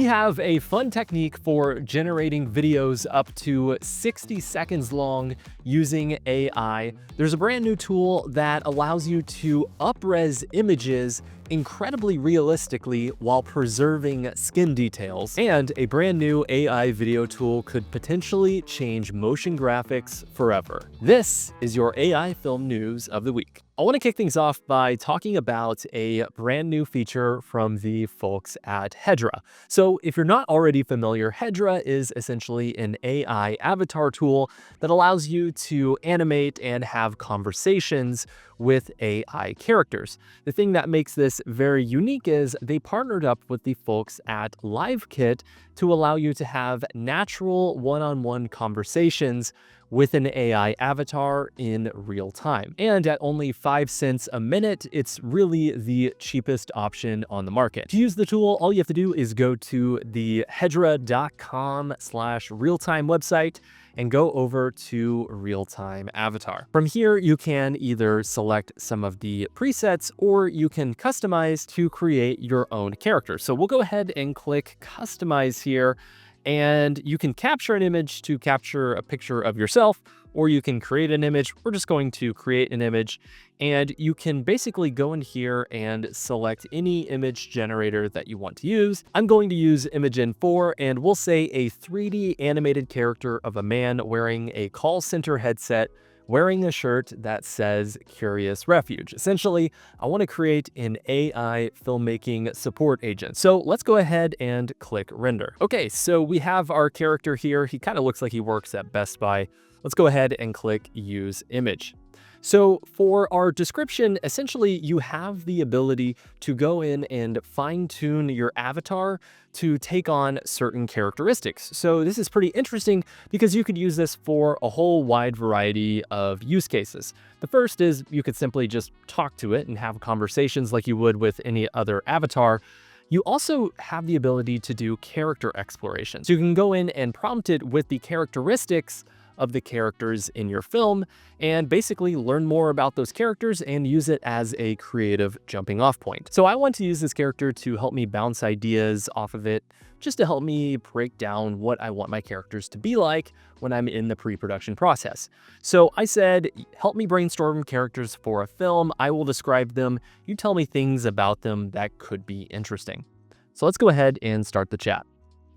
We have a fun technique for generating videos up to 60 seconds long using AI. There's a brand new tool that allows you to up-res images incredibly realistically while preserving skin details. And a brand new AI video tool could potentially change motion graphics forever. This is your AI film news of the week. I want to kick things off by talking about a brand new feature from the folks at Hedra. So if you're not already familiar, Hedra is essentially an AI avatar tool that allows you to animate and have conversations with AI characters. The thing that makes this very unique is they partnered up with the folks at LiveKit to allow you to have natural one-on-one conversations with an AI avatar in real time. And at only 5 cents a minute, it's really the cheapest option on the market. To use the tool, all you have to do is go to the hedra.com/realtime website and go over to Realtime Avatar. From here, you can either select some of the presets or you can customize to create your own character. So we'll go ahead and click Customize here, and you can capture an image to capture a picture of yourself, or you can create an image. We're just going to create an image, and you can basically go in here and select any image generator that you want to use. I'm going to use Imagen 4, and we'll say a 3D animated character of a man wearing a call center headset, wearing a shirt that says Curious Refuge. Essentially, I want to create an AI filmmaking support agent. So let's go ahead and click render. Okay, so we have our character here. He kind of looks like he works at Best Buy. Let's go ahead and click use image. So for our description, essentially you have the ability to go in and fine-tune your avatar to take on certain characteristics. So this is pretty interesting because you could use this for a whole wide variety of use cases. The first is you could simply just talk to it and have conversations like you would with any other avatar. You also have the ability to do character exploration. So you can go in and prompt it with the characteristics of the characters in your film and basically learn more about those characters and use it as a creative jumping off point. So I want to use this character to help me bounce ideas off of it, just to help me break down what I want my characters to be like when I'm in the pre-production process. So I said, help me brainstorm characters for a film. I will describe them. You tell me things about them that could be interesting. So let's go ahead and start the chat.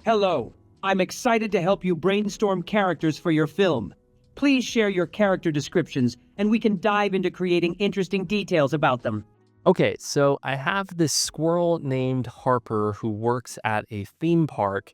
Hello. I'm excited to help you brainstorm characters for your film. Please share your character descriptions, and we can dive into creating interesting details about them. Okay, so I have this squirrel named Harper who works at a theme park,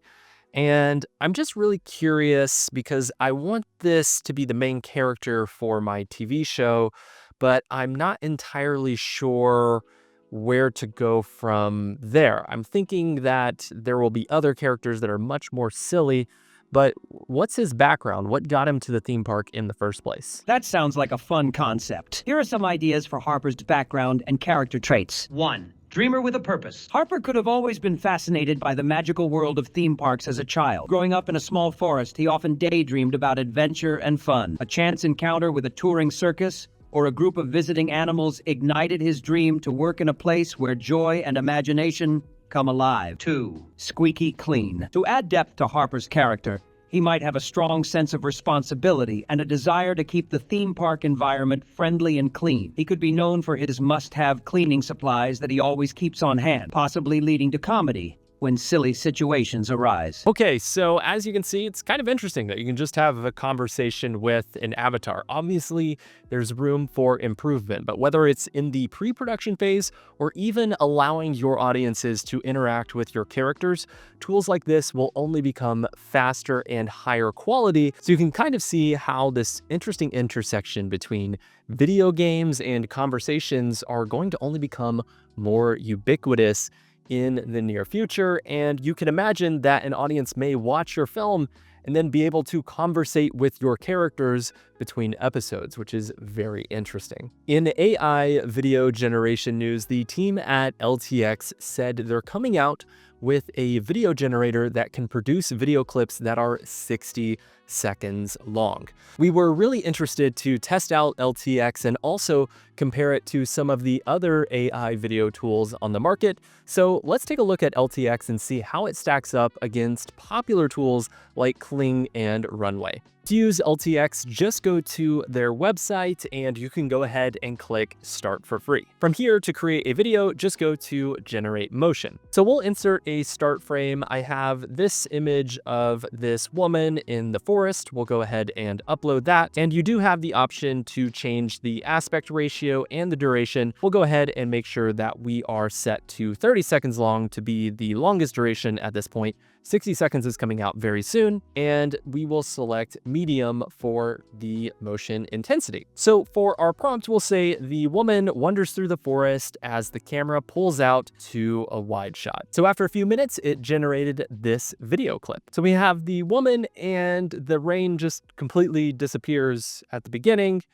and I'm just really curious because I want this to be the main character for my TV show, but I'm not entirely sure where to go from there. I'm thinking that there will be other characters that are much more silly, but what's his background? What got him to the theme park in the first place? That sounds like a fun concept. Here are some ideas for Harper's background and character traits. 1. Dreamer with a purpose. Harper could have always been fascinated by the magical world of theme parks as a child. Growing up in a small forest, he often daydreamed about adventure and fun. A chance encounter with a touring circus or a group of visiting animals ignited his dream to work in a place where joy and imagination come alive. 2. Squeaky clean. To add depth to Harper's character, he might have a strong sense of responsibility and a desire to keep the theme park environment friendly and clean. He could be known for his must-have cleaning supplies that he always keeps on hand, possibly leading to comedy when silly situations arise. Okay, so as you can see, it's kind of interesting that you can just have a conversation with an avatar. Obviously, there's room for improvement, but whether it's in the pre-production phase or even allowing your audiences to interact with your characters, tools like this will only become faster and higher quality. So you can kind of see how this interesting intersection between video games and conversations are going to only become more ubiquitous in the near future. And you can imagine that an audience may watch your film and then be able to conversate with your characters between episodes, which is very interesting. In AI video generation news, the team at LTX said they're coming out with a video generator that can produce video clips that are 60 seconds long. We were really interested to test out LTX and also compare it to some of the other AI video tools on the market. So let's take a look at LTX and see how it stacks up against popular tools like Kling and Runway. To use LTX, just go to their website and you can go ahead and click Start for free. From here, to create a video, just go to Generate Motion. So we'll insert a start frame. I have this image of this woman in the forest. We'll go ahead and upload that. And you do have the option to change the aspect ratio and the duration. We'll go ahead and make sure that we are set to 30 seconds long to be the longest duration at this point. 60 seconds is coming out very soon, and we will select medium for the motion intensity. So for our prompt, we'll say the woman wanders through the forest as the camera pulls out to a wide shot. So after a few minutes, it generated this video clip. So we have the woman and the rain just completely disappears at the beginning,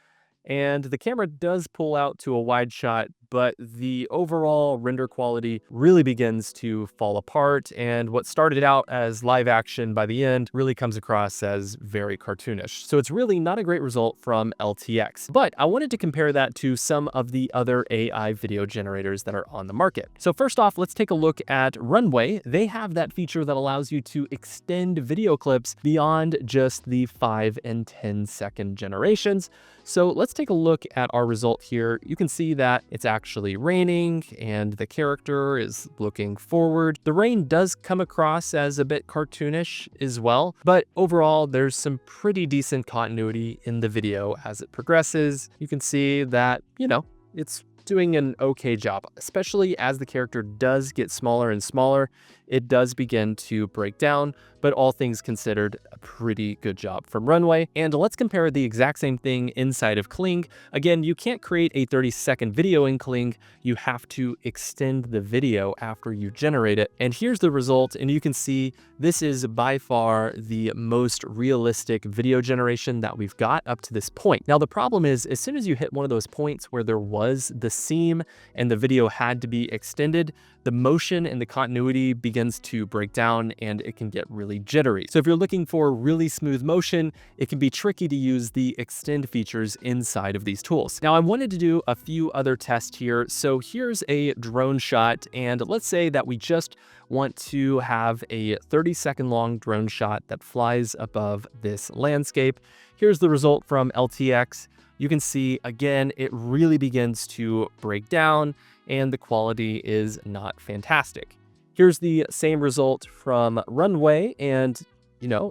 and the camera does pull out to a wide shot, but the overall render quality really begins to fall apart, and what started out as live action by the end really comes across as very cartoonish. So it's really not a great result from LTX. But I wanted to compare that to some of the other AI video generators that are on the market. So first off, let's take a look at Runway. They have that feature that allows you to extend video clips beyond just the 5 and 10 second generations. So let's take a look at our result here. You can see that it's actually raining and the character is looking forward. The rain does come across as a bit cartoonish as well, but overall there's some pretty decent continuity in the video as it progresses. You can see that, it's doing an okay job, especially as the character does get smaller and smaller. It does begin to break down, but all things considered, a pretty good job from Runway. And let's compare the exact same thing inside of Kling. Again, you can't create a 30-second video in Kling. You have to extend the video after you generate it. And here's the result, and you can see this is by far the most realistic video generation that we've got up to this point. Now, the problem is, as soon as you hit one of those points where there was the seam and the video had to be extended, the motion and the continuity begins to break down and it can get really jittery. So if you're looking for really smooth motion, it can be tricky to use the extend features inside of these tools. Now, I wanted to do a few other tests here. So here's a drone shot, and let's say that we just want to have a 30-second long drone shot that flies above this landscape. Here's the result from LTX. You can see, again, it really begins to break down and the quality is not fantastic. Here's the same result from Runway, and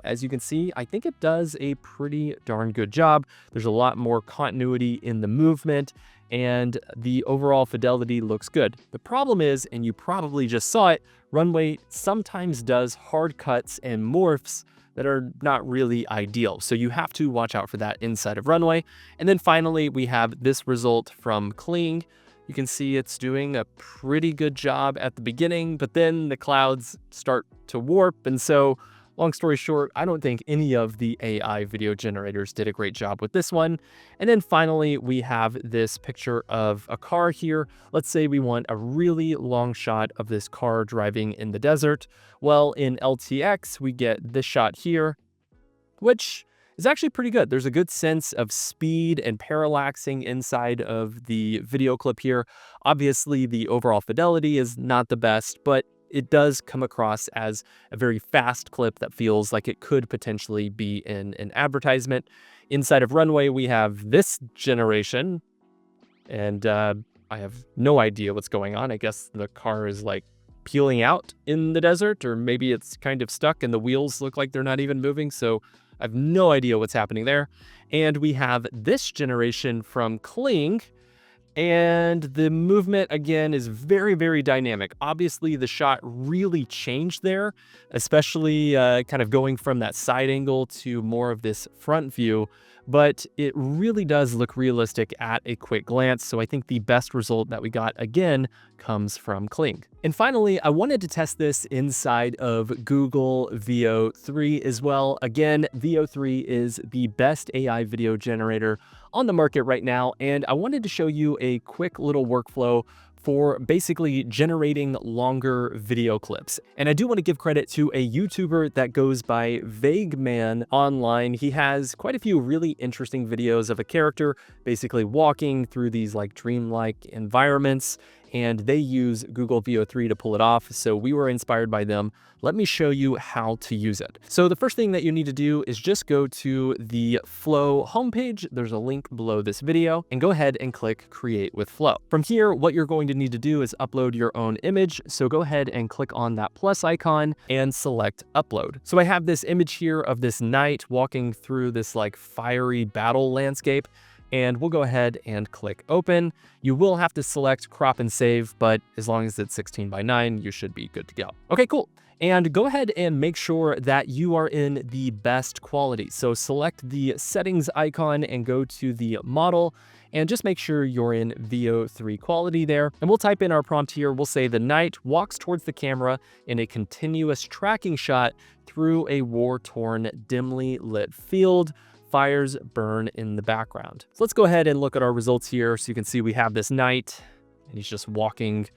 as you can see, I think it does a pretty darn good job. There's a lot more continuity in the movement, and the overall fidelity looks good. The problem is, and you probably just saw it, Runway sometimes does hard cuts and morphs that are not really ideal. So you have to watch out for that inside of Runway. And then finally, we have this result from Kling. You can see it's doing a pretty good job at the beginning, but then the clouds start to warp. And so, long story short, I don't think any of the AI video generators did a great job with this one. And then finally, we have this picture of a car here. Let's say we want a really long shot of this car driving in the desert. Well, in LTX, we get this shot here, which is actually pretty good. There's a good sense of speed and parallaxing inside of the video clip here. Obviously, the overall fidelity is not the best, but it does come across as a very fast clip that feels like it could potentially be in an advertisement. Inside of Runway, we have this generation, and I have no idea what's going on. I guess the car is like peeling out in the desert, or maybe it's kind of stuck and the wheels look like they're not even moving. So I have no idea what's happening there. And we have this generation from Kling, and the movement again is very, very dynamic. Obviously, the shot really changed there, especially kind of going from that side angle to more of this front view. but it really does look realistic at a quick glance. So I think the best result that we got again comes from Kling. And finally, I wanted to test this inside of Google Veo 3 as well. Again, Veo 3 is the best AI video generator on the market right now, and I wanted to show you a quick little workflow for basically generating longer video clips. And I do want to give credit to a YouTuber that goes by Vague Man online. He has quite a few really interesting videos of a character basically walking through these like dreamlike environments, and they use Google Veo 3 to pull it off. So we were inspired by them. Let me show you how to use it. So the first thing that you need to do is just go to the Flow homepage. There's a link below this video, and go ahead and click Create with Flow. From here, what you're going to need to do is upload your own image. So go ahead and click on that plus icon and select Upload. So I have this image here of this knight walking through this like fiery battle landscape, and we'll go ahead and click open. You will have to select crop and save, but as long as it's 16:9, you should be good to go. Okay, cool. And go ahead and make sure that you are in the best quality. So select the settings icon and go to the model, and just make sure you're in Veo 3 quality there. And we'll type in our prompt here. We'll say the knight walks towards the camera in a continuous tracking shot through a war-torn, dimly lit field. Fires burn in the background. So let's go ahead and look at our results here. So you can see we have this knight, and he's just walking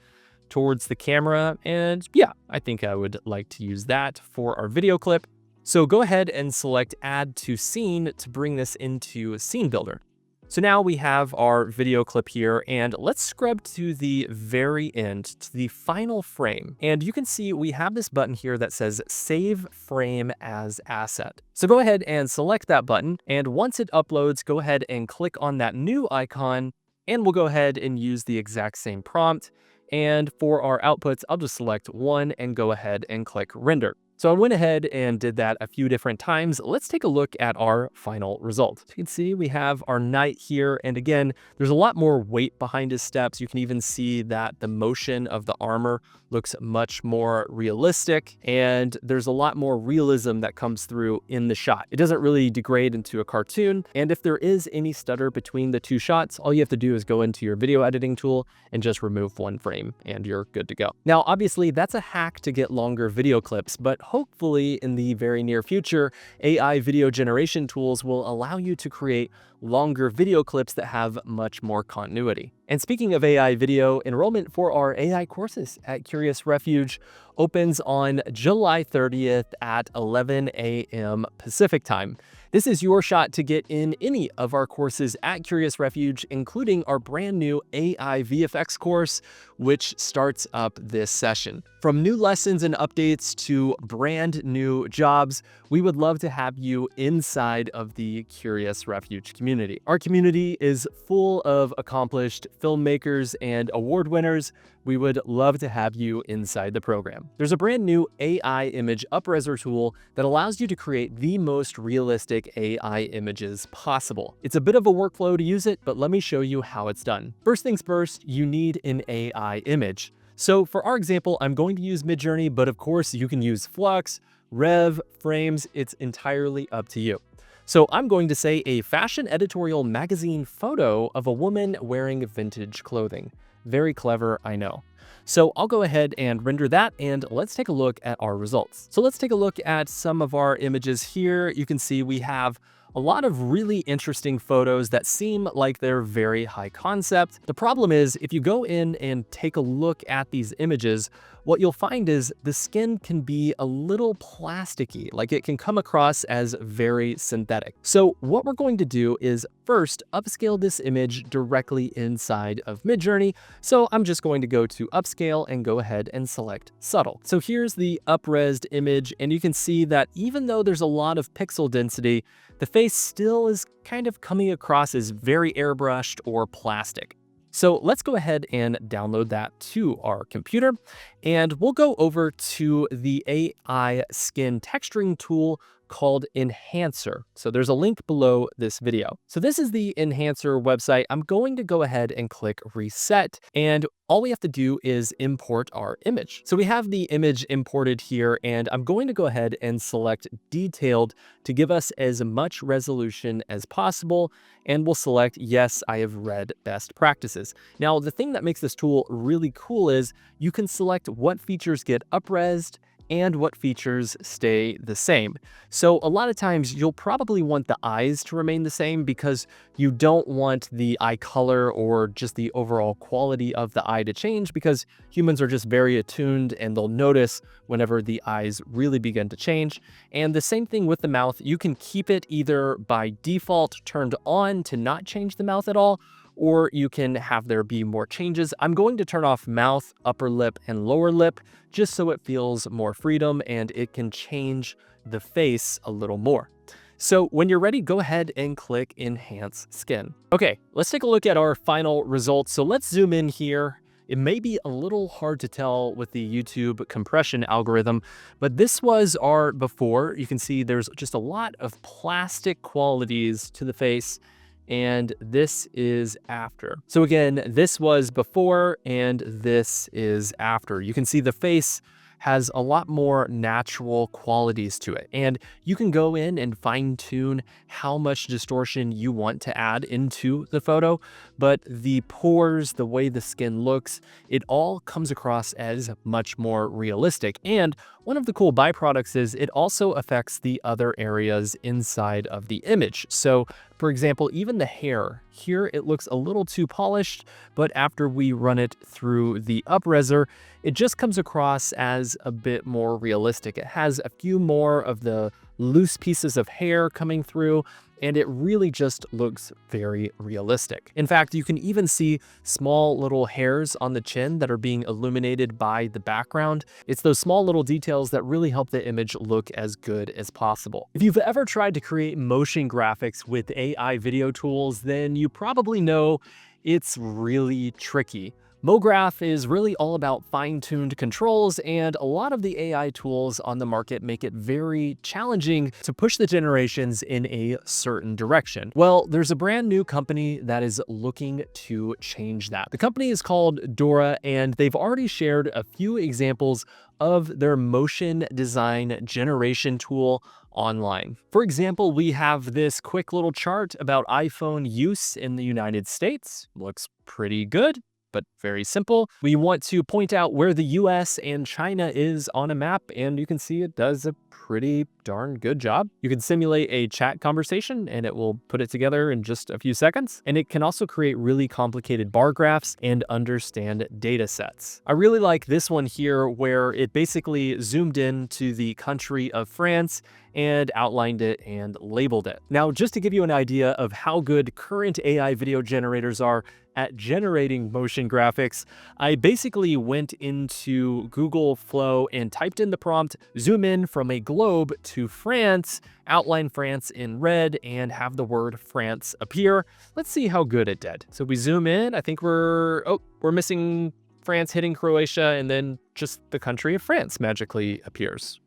towards the camera. And yeah, I think I would like to use that for our video clip. So go ahead and select Add to Scene to bring this into Scene Builder. So now we have our video clip here, and let's scrub to the very end, to the final frame. And you can see we have this button here that says Save Frame as Asset. So go ahead and select that button, and once it uploads, go ahead and click on that new icon, and we'll go ahead and use the exact same prompt. And for our outputs, I'll just select one and go ahead and click Render. So I went ahead and did that a few different times. Let's take a look at our final result. So you can see we have our knight here. And again, there's a lot more weight behind his steps. You can even see that the motion of the armor looks much more realistic, and there's a lot more realism that comes through in the shot. It doesn't really degrade into a cartoon. And if there is any stutter between the two shots, all you have to do is go into your video editing tool and just remove one frame, and you're good to go. Now, obviously, that's a hack to get longer video clips, but hopefully in the very near future, AI video generation tools will allow you to create longer video clips that have much more continuity. And speaking of AI video, enrollment for our AI courses at Curious Refuge opens on July 30th at 11 a.m. Pacific time. This is your shot to get in any of our courses at Curious Refuge, including our brand new AI VFX course, which starts up this session. From new lessons and updates to brand new jobs, we would love to have you inside of the Curious Refuge community. Our community is full of accomplished filmmakers and award winners. We would love to have you inside the program. There's a brand new AI image upresser tool that allows you to create the most realistic AI images possible. It's a bit of a workflow to use it, but let me show you how it's done. First things first, you need an AI image. So for our example, I'm going to use Midjourney, but of course you can use Flux, Rev, Frames. It's entirely up to you. So I'm going to say a fashion editorial magazine photo of a woman wearing vintage clothing. Very clever, I know. So I'll go ahead and render that, and let's take a look at our results. So let's take a look at some of our images here. You can see we have a lot of really interesting photos that seem like they're very high concept. The problem is, if you go in and take a look at these images, what you'll find is the skin can be a little plasticky, like it can come across as very synthetic. So what we're going to do is first upscale this image directly inside of Midjourney. So I'm just going to go to Upscale and go ahead and select Subtle. So here's the up-resed image, and you can see that even though there's a lot of pixel density, the face still is kind of coming across as very airbrushed or plastic. So let's go ahead and download that to our computer, and we'll go over to the AI skin texturing tool called Enhancer. So there's a link below this video. So this is the Enhancer website. I'm going to go ahead and click reset, and all we have to do is import our image. So we have the image imported here, and I'm going to go ahead and select detailed to give us as much resolution as possible, and we'll select yes, I have read best practices. Now, the thing that makes this tool really cool is you can select what features get up-resed and what features stay the same. So a lot of times you'll probably want the eyes to remain the same because you don't want the eye color or just the overall quality of the eye to change, because humans are just very attuned and they'll notice whenever the eyes really begin to change. And the same thing with the mouth. You can keep it either by default turned on to not change the mouth at all, or you can have there be more changes. I'm going to turn off mouth, upper lip, and lower lip just so it feels more freedom and it can change the face a little more. So when you're ready, go ahead and click Enhance Skin. Okay, let's take a look at our final results. So let's zoom in here. It may be a little hard to tell with the YouTube compression algorithm, but this was our before. You can see there's just a lot of plastic qualities to the face, and this is after. So again, this was before and this is after. You can see the face has a lot more natural qualities to it, and you can go in and fine tune how much distortion you want to add into the photo, but the pores, the way the skin looks, it all comes across as much more realistic. And one of the cool byproducts is it also affects the other areas inside of the image. So for example, even the hair here, it looks a little too polished, but after we run it through the upreser, it just comes across as a bit more realistic. It has a few more of the loose pieces of hair coming through, and it really just looks very realistic. In fact, you can even see small little hairs on the chin that are being illuminated by the background. It's those small little details that really help the image look as good as possible. If you've ever tried to create motion graphics with AI video tools, then you probably know it's really tricky. MoGraph is really all about fine-tuned controls, and a lot of the AI tools on the market make it very challenging to push the generations in a certain direction. Well, there's a brand new company that is looking to change that. The company is called Dora, and they've already shared a few examples of their motion design generation tool online. For example, we have this quick little chart about iPhone use in the United States. Looks pretty good, but very simple. We want to point out where the US and China is on a map, and you can see it does a pretty darn good job. You can simulate a chat conversation and it will put it together in just a few seconds. And it can also create really complicated bar graphs and understand data sets. I really like this one here where it basically zoomed in to the country of France and outlined it and labeled it. Now, just to give you an idea of how good current AI video generators are at generating motion graphics, I basically went into Google Flow and typed in the prompt, zoom in from a globe to France, outline France in red, and have the word France appear. Let's see how good it did. So we zoom in, I think we're missing France hitting Croatia, and then just the country of France magically appears.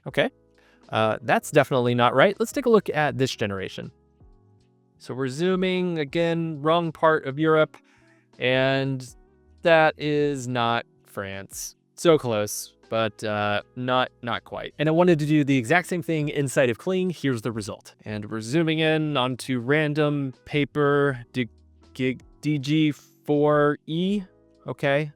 Okay, that's definitely not right. Let's take a look at this generation. So we're zooming, again, wrong part of Europe, and that is not France. So close, but not quite. And I wanted to do the exact same thing inside of Kling. Here's the result. And we're zooming in onto random paper DG4E, okay?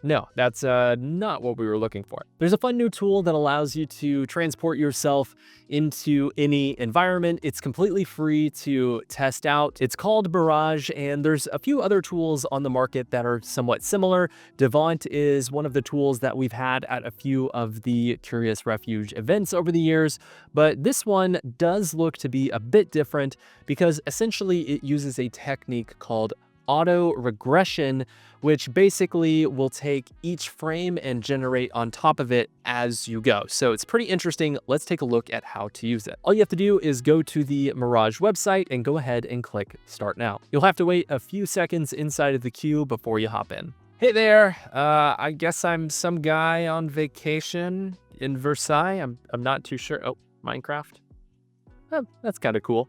No, that's not what we were looking for. There's a fun new tool that allows you to transport yourself into any environment. It's completely free to test out. It's called Mirage, and there's a few other tools on the market that are somewhat similar. Devant is one of the tools that we've had at a few of the Curious Refuge events over the years, but this one does look to be a bit different because essentially it uses a technique called auto regression, which basically will take each frame and generate on top of it as you go. So it's pretty interesting. Let's take a look at how to use it. All you have to do is go to the Mirage website and go ahead and click Start Now. You'll have to wait a few seconds inside of the queue before you hop in. Hey there, I guess I'm some guy on vacation in Versailles. I'm not too sure. Oh, Minecraft. That's kind of cool.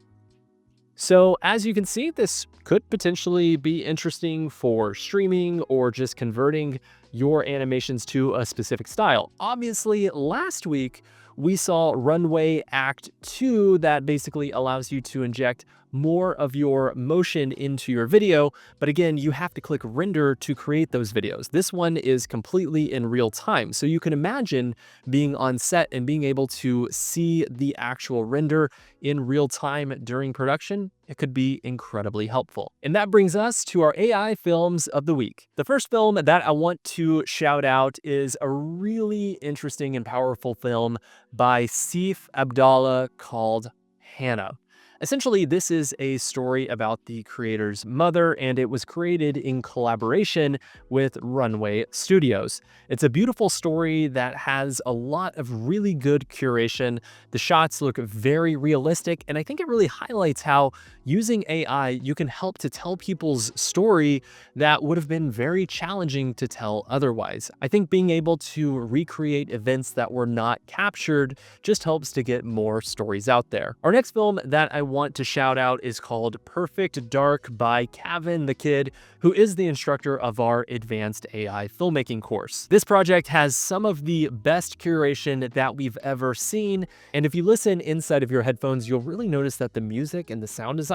So as you can see, this could potentially be interesting for streaming or just converting your animations to a specific style. Obviously, last week we saw Runway Act 2 that basically allows you to inject more of your motion into your video. But again, you have to click render to create those videos. This one is completely in real time. So you can imagine being on set and being able to see the actual render in real time during production. It could be incredibly helpful. And that brings us to our AI films of the week. The first film that I want to shout out is a really interesting and powerful film by Seif Abdallah called Hannah. Essentially, this is a story about the creator's mother, and it was created in collaboration with Runway Studios. It's a beautiful story that has a lot of really good curation. The shots look very realistic, and I think it really highlights how using AI, you can help to tell people's story that would have been very challenging to tell otherwise. I think being able to recreate events that were not captured just helps to get more stories out there. Our next film that I want to shout out is called Perfect Dark by Kevin the Kid, who is the instructor of our advanced AI filmmaking course. This project has some of the best curation that we've ever seen, and if you listen inside of your headphones, you'll really notice that the music and the sound design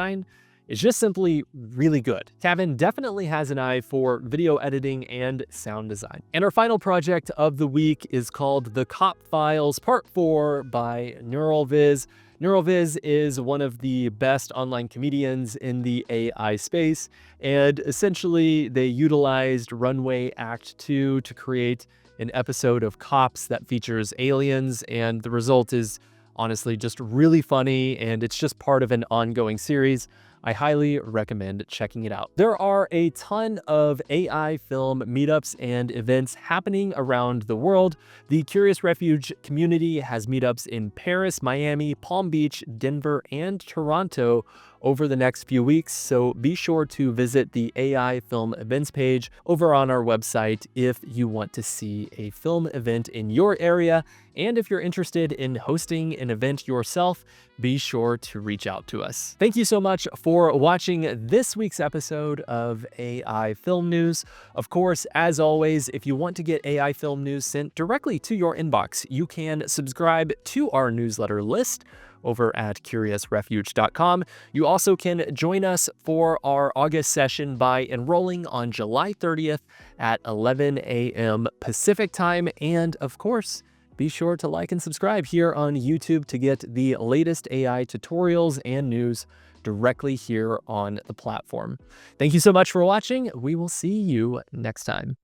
is just simply really good. Kevin definitely has an eye for video editing and sound design. And our final project of the week is called The Cop Files Part 4 by NeuralViz. NeuralViz is one of the best online comedians in the AI space, and essentially they utilized Runway Act 2 to create an episode of Cops that features aliens, and the result is honestly just really funny, and it's just part of an ongoing series. I highly recommend checking it out. There are a ton of AI film meetups and events happening around the world. The Curious Refuge community has meetups in Paris, Miami, Palm Beach, Denver, and Toronto over the next few weeks, so be sure to visit the AI Film Events page over on our website if you want to see a film event in your area. And if you're interested in hosting an event yourself, be sure to reach out to us. Thank you so much for watching this week's episode of AI Film News. Of course, as always, if you want to get AI film news sent directly to your inbox, you can subscribe to our newsletter list over at curiousrefuge.com. You also can join us for our August session by enrolling on July 30th at 11 a.m. Pacific time. And of course, be sure to like and subscribe here on YouTube to get the latest AI tutorials and news directly here on the platform. Thank you so much for watching. We will see you next time.